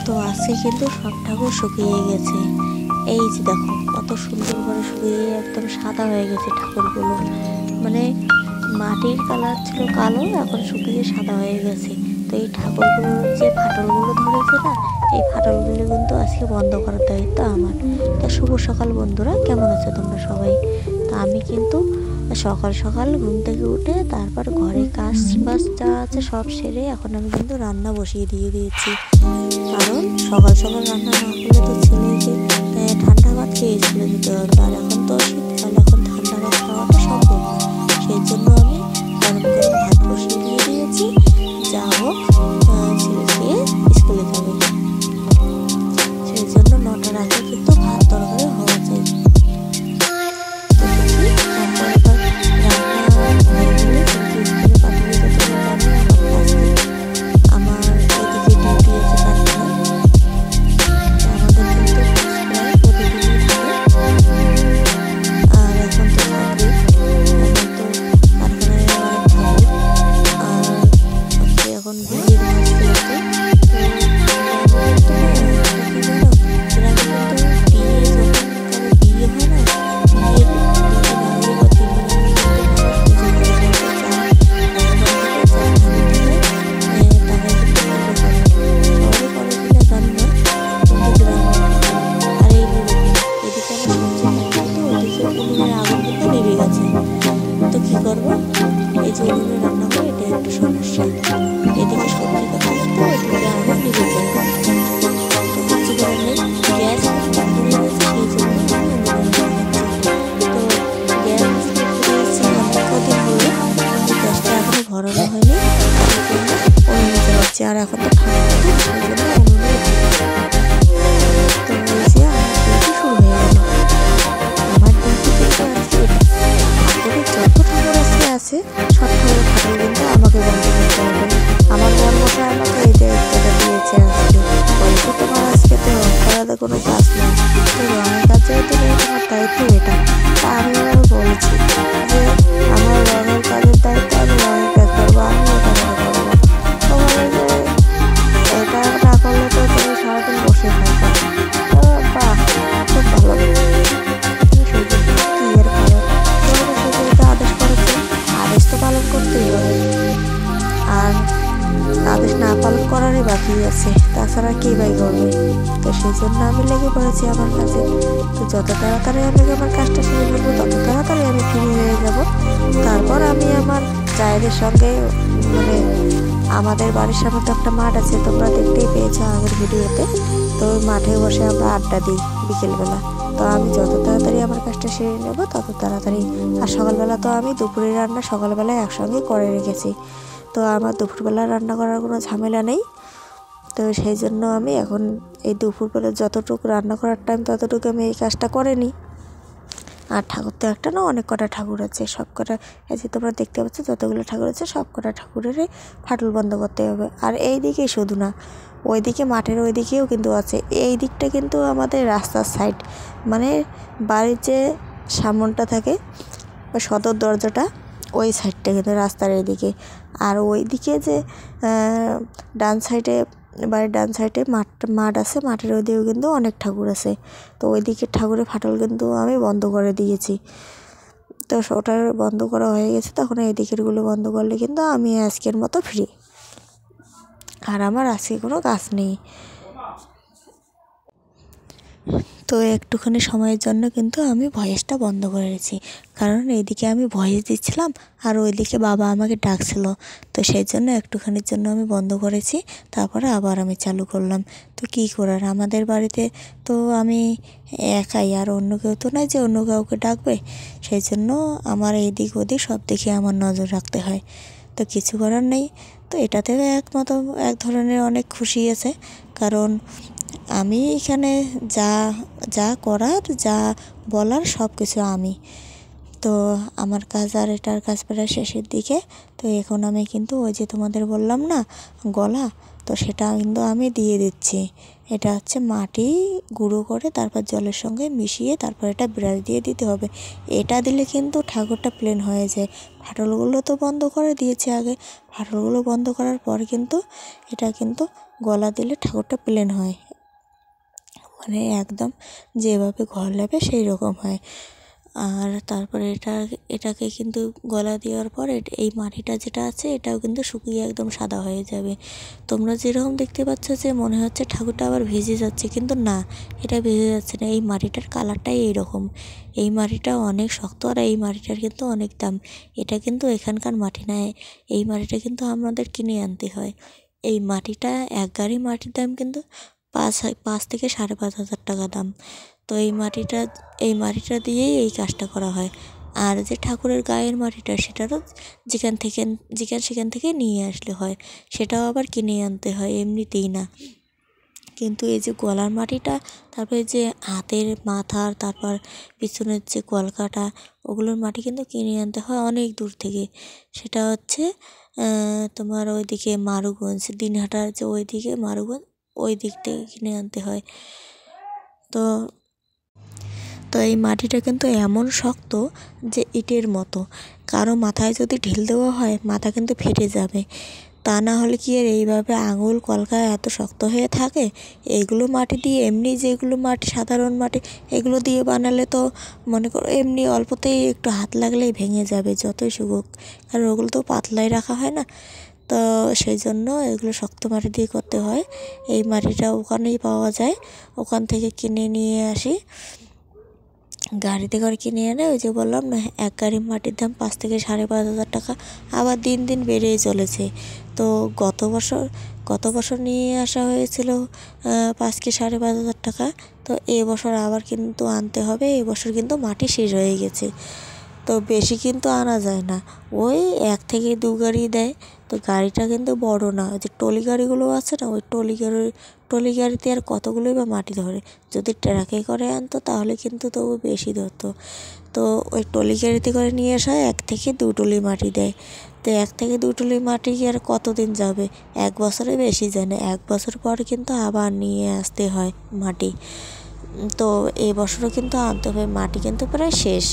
তো আজকে কিন্তু সব ঠাকুর শুকিয়ে গেছে। এই যে দেখো কত সুন্দর করে শুকিয়ে একদম সাদা হয়ে গেছে ঠাকুরগুলো। মানে মাটির কালার ছিল কালো, এখন শুকিয়ে সাদা হয়ে গেছে। তো এই ঠাকুরগুলোর যে ফাটলগুলো ধরেছে না, এই ফাটলগুলো কিন্তু আজকে বন্ধ করার দায়িত্ব আমার। তা শুভ সকাল বন্ধুরা, কেমন আছো তোমরা সবাই? তা আমি কিন্তু সকাল সকাল ঘুম থেকে উঠে তারপর ঘরে কাজ বাজ যা আছে সব সেরে এখন আমি কিন্তু রান্না বসিয়ে দিয়েছি। কারণ সকাল সকাল রান্না না করলে তো ছেলেকে ঠান্ডা ভাত খেয়ে স্কুলে যেতে হবে, আর এখন তো শীতকাল, এখন ঠান্ডা ভাত খাওয়াটা সম্ভব না। সেই জন্য আমি গরম গরম ভাত বসিয়ে দিয়েছি। যা হোক ছেলে খেয়ে স্কুলে যাবে, সেই জন্য 9টার আগে কিন্তু ভাত তরকারি হওয়া চাই। তো কি করবো, এই যে উনুনে রান্না হয় এটা একটু সমস্যা। এদিকে সবজি কাটা আসতো, এদিকে আগুন নিভে যায়। তো কিছু করার নেই, গ্যাস ফুরিয়ে গেছে, সেই জন্য আমি উনুনে রান্না করছি। তো গ্যাস ফুরিয়েছে অনেক কদিন হলো, কিন্তু গ্যাসটা এখনো ভরানো হয়নি, উনুনে চালাচ্ছি। আর এখন তো ঠান্ডা, সেই জন্য উনুনে। তো এই যে আমার ডিউটি শুরু হয়ে গেল। আমার ডিউটি কিন্তু আজকে যত ঠাকুর আছে সব ঠাকুরের ফাটল কিন্তু আমাকে বন্ধ করতে হবে। আমার মন মতো আমাকে এই দায়িত্বটা দিয়েছে আজকে। বলছে তোমার আজকে তো আলাদা কোনো কাজ নেই, তো রঙের কাজ যেহেতু তোমার দায়িত্ব এটা। তা আমি আবার বলেছি যে আমার রঙের কাজের দায়িত্ব, আমি রঙের কাজ করবো, আমি এটা মনে করবো। তো বলে যে এটা না করলে তো তুমি সারাদিন বসে থাকবে। তো বাহ, খুব ভালো। আদেশ তো পালন করতেই হবে, আর আদেশ না পালন করারই বাকি আছে, তাছাড়া কে বাই করবে? তো সেই জন্য আমি লেগে পড়েছি আমার কাছে। তো যত তাড়াতাড়ি আমি আমার কাজটা সেরে ফেলবো, তত তাড়াতাড়ি আমি ফ্রি হয়ে যাব। তারপর আমি আমার জায়েদের সঙ্গে, মানে আমাদের বাড়ির সামনে তো একটা মাঠ আছে, তোমরা দেখতেই পেয়েছো আগের ভিডিওতে। তো ওই মাঠে বসে আমরা আড্ডা দিই বিকেলবেলা। তো আমি যত তাড়াতাড়ি আমার কাজটা সেরে নেবো তত তাড়াতাড়ি। আর সকালবেলা তো আমি দুপুরের রান্না সকালবেলায় একসঙ্গে করে রেখেছি, তো আমার দুপুরবেলা রান্না করার কোনো ঝামেলা নেই। তো সেই জন্য আমি এখন এই দুপুরবেলা যতটুকু রান্না করার টাইম ততটুকু আমি এই কাজটা করে নিই। আর ঠাকুর তো একটা না, অনেক কটা ঠাকুর আছে, সব কটা এই যে তোমরা দেখতে পাচ্ছ যতগুলো ঠাকুর আছে সব কটা ঠাকুরেরই ফাটল বন্ধ করতে হবে। আর এই দিকেই শুধু না, ওইদিকে মাঠের ওই দিকেও কিন্তু আছে। এই দিকটা কিন্তু আমাদের রাস্তার সাইড, মানে বাড়ির যে সামনটা থাকে বা সদর দরজাটা, ওই সাইডটা কিন্তু রাস্তার এদিকে। আর ওই দিকে যে ডান সাইডে, বাড়ির ডান সাইডে মাঠ আছে, মাঠের ওই দিকেও কিন্তু অনেক ঠাকুর আছে। তো ওই দিকের ঠাকুরের ফাটল কিন্তু আমি বন্ধ করে দিয়েছি। তো ওটার বন্ধ করা হয়ে গেছে, তখন এই দিকেরগুলো বন্ধ করলে কিন্তু আমি আজকের মতো ফ্রি, আর আমার আজকে কোনো কাজ নেই। তো একটুখানি সময়ের জন্য কিন্তু আমি ভয়েসটা বন্ধ করে রেখেছি, কারণ এইদিকে আমি ভয়েস দিচ্ছিলাম আর ওইদিকে বাবা আমাকে ডাকছিল। তো সেই জন্য একটুখানির জন্য আমি বন্ধ করেছি, তারপরে আবার আমি চালু করলাম। তো কী করার, আমাদের বাড়িতে তো আমি একাই, আর অন্য কেউ তো নয় যে অন্য কাউকে ডাকবে। সেই জন্য আমার এইদিক ওদিক সব দিকে আমার নজর রাখতে হয়। তো কিছু করার নেই। তো এটাতেও এক ধরনের অনেক খুশি আছে, কারণ আমি এখানে যা করার, যা বলার সব কিছু আমি। তো আমার কাজ, আর এটার কাজ প্রায় শেষের দিকে। তো এখন আমি কিন্তু ওই যে তোমাদের বললাম না গলা, তো সেটা কিন্তু আমি দিয়ে দিচ্ছি। এটা হচ্ছে মাটি গুঁড়ো করে তারপর জলের সঙ্গে মিশিয়ে তারপর এটা ব্রাশ দিয়ে দিতে হবে। এটা দিলে কিন্তু ঠাকুরটা প্লেন হয়ে যায়। ফাটলগুলো তো বন্ধ করে দিয়েছে আগে, ফাটলগুলো বন্ধ করার পর কিন্তু এটা কিন্তু গলা দিলে ঠাকুরটা প্লেন হয়, মানে একদম যেভাবে ঘর লাগে সেই রকম হয়। আর তারপরে এটাকে কিন্তু গলা দেওয়ার পর এই মাটিটা যেটা আছে এটাও কিন্তু শুকিয়ে একদম সাদা হয়ে যাবে। তোমরা যেরকম দেখতে পাচ্ছ যে মনে হচ্ছে ঠাকুরটা আবার ভেজে যাচ্ছে, কিন্তু না, এটা ভেজে যাচ্ছে না। এই মাটিটার কালারটাই এইরকম। এই মাটিটা অনেক শক্ত আর এই মাটিটার কিন্তু অনেক দাম। এটা কিন্তু এখানকার মাটি নয়, এই মাটিটা কিন্তু আমাদের কিনে আনতে হয়। এই মাটিটা এক গাড়ি মাটির দাম কিন্তু 5 থেকে 5,500 টাকা দাম। তো এই মাটিটা দিয়েই এই কাজটা করা হয়। আর যে ঠাকুরের গায়ের মাটিটা সেটারও সেখান থেকে নিয়ে আসলে হয়, সেটাও আবার কিনে আনতে হয়, এমনিতেই না। কিন্তু এই যে গলার মাটিটা, তারপরে যে হাতের মাথার, তারপর পিছনের যে কলকাটা, ওগুলোর মাটি কিন্তু কিনে আনতে হয় অনেক দূর থেকে। সেটা হচ্ছে তোমার ওইদিকে মারুগঞ্জ, দিনহাটার যে ওইদিকে মারুগঞ্জ, ওই দিক থেকে কিনে আনতে হয়। তো তো এই মাটিটা কিন্তু এমন শক্ত যে ইটের মতো। কারো মাথায় যদি ঢিল দেওয়া হয় মাথা কিন্তু ফেটে যাবে। তা না হলে কি আর এইভাবে আঙুল কলকা এত শক্ত হয়ে থাকে? এইগুলো মাটি দিয়ে এমনি, যেগুলো মাটি সাধারণ মাটি, এগুলো দিয়ে বানালে তো মনে করো এমনি অল্পতেই একটু হাত লাগলেই ভেঙে যাবে যতই শুকুক, কারণ ওগুলো তো পাতলাই রাখা হয় না। তো সেই জন্য এগুলো শক্ত মাটি দিয়ে করতে হয়। এই মাটিটা ওখানেই পাওয়া যায়, ওখান থেকে কিনে নিয়ে আসি, গাড়িতে করে কিনে এনে। ওই যে বললাম না, এক গাড়ি মাটির দাম 5 থেকে 5,500 টাকা, আবার দিন দিন বেড়েই চলেছে। তো গত বছর নিয়ে আসা হয়েছিল 5 কি 5,500 টাকা। তো এবছর আবার কিন্তু আনতে হবে, এবছর কিন্তু মাটি শেষ হয়ে গেছে। তো বেশি কিন্তু আনা যায় না, ওই 1 থেকে 2 গাড়ি দেয়। তো গাড়িটা কিন্তু বড় না, ওই যে ট্রলি গাড়িগুলো আছে না, ওই ট্রলি গাড়িতে আর কতগুলোই বা মাটি ধরে। যদি ট্রাকে করে আনতো তাহলে কিন্তু তবু বেশি ধরতো। তো ওই ট্রলি গাড়িতে করে নিয়ে আসা হয়, 1 থেকে 2 ট্রলি মাটি দেয়। তো 1 থেকে 2 ট্রলি মাটি কি আর কতদিন যাবে? 1 বছরে বেশি যায় না, 1 বছর পর কিন্তু আবার নিয়ে আসতে হয় মাটি। তো এই বছরও কিন্তু আনতে হবে, মাটি কিন্তু প্রায় শেষ।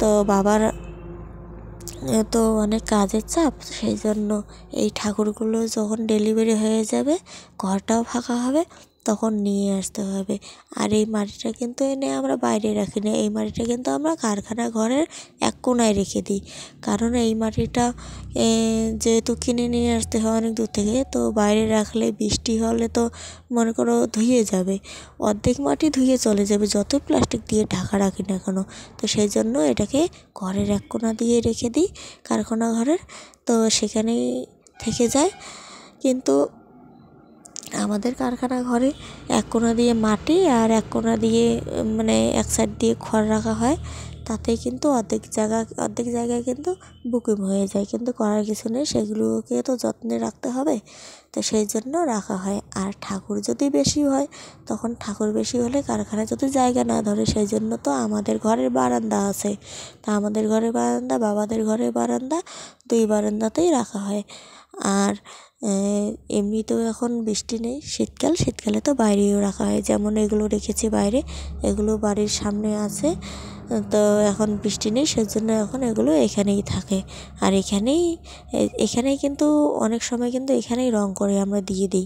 তো বাবার তো অনেক কাজের চাপ, সেই জন্য এই ঠাকুরগুলো যখন ডেলিভারি হয়ে যাবে, ঘরটাও ফাঁকা হবে, তখন নিয়ে আসতে হবে। আর এই মাটিটা কিন্তু এনে আমরা বাইরে রাখি না, এই মাটিটা কিন্তু আমরা কারখানা ঘরের এক কোণায় রেখে দিই। কারণ এই মাটিটা যেহেতু কিনে নিয়ে আসতে হয় অনেক দূর থেকে, তো বাইরে রাখলে বৃষ্টি হলে তো মনে করো ধুয়ে যাবে, অর্ধেক মাটি ধুয়ে চলে যাবে যতই প্লাস্টিক দিয়ে ঢাকা রাখি না কেন। তো সেই জন্য এটাকে ঘরের এক কোণা দিয়ে রেখে দিই, কারখানা ঘরের, তো সেখানেই থেকে যায়। কিন্তু আমাদের কারখানা ঘরে এক কোণা দিয়ে মাটি আর এক কোণা দিয়ে মানে এক সাইড দিয়ে খড় রাখা হয়, তাতেই কিন্তু অর্ধেক জায়গায় কিন্তু বুকিং হয়ে যায়। কিন্তু করার কিছু নেই, সেগুলোকে তো যত্নে রাখতে হবে, তো সেই জন্য রাখা হয়। আর ঠাকুর যদি বেশি হয়, তখন ঠাকুর বেশি হলে কারখানায় যদি জায়গা না ধরে, সেই জন্য তো আমাদের ঘরের বারান্দা আছে, তা আমাদের ঘরের বারান্দা, বাবাদের ঘরের বারান্দা, 2 বারান্দাতেই রাখা হয়। আর এমনিতেও এখন বৃষ্টি নেই, শীতকালে তো বাইরেও রাখা হয়, যেমন এগুলো রেখেছি বাইরে, এগুলো বাড়ির সামনে আছে। তো এখন বৃষ্টি নেই, সেজন্য এখন এগুলো এখানেই থাকে। আর এখানেই কিন্তু অনেক সময় কিন্তু এখানেই রং করে আমরা দিয়ে দিই,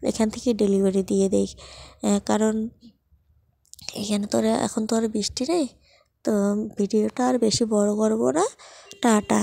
এখান থেকে ডেলিভারি দিয়ে দিই। কারণ এখানে তো এখন তো আর বৃষ্টি নেই। তো ভিডিওটা আর বেশি বড় করব না, টাটা।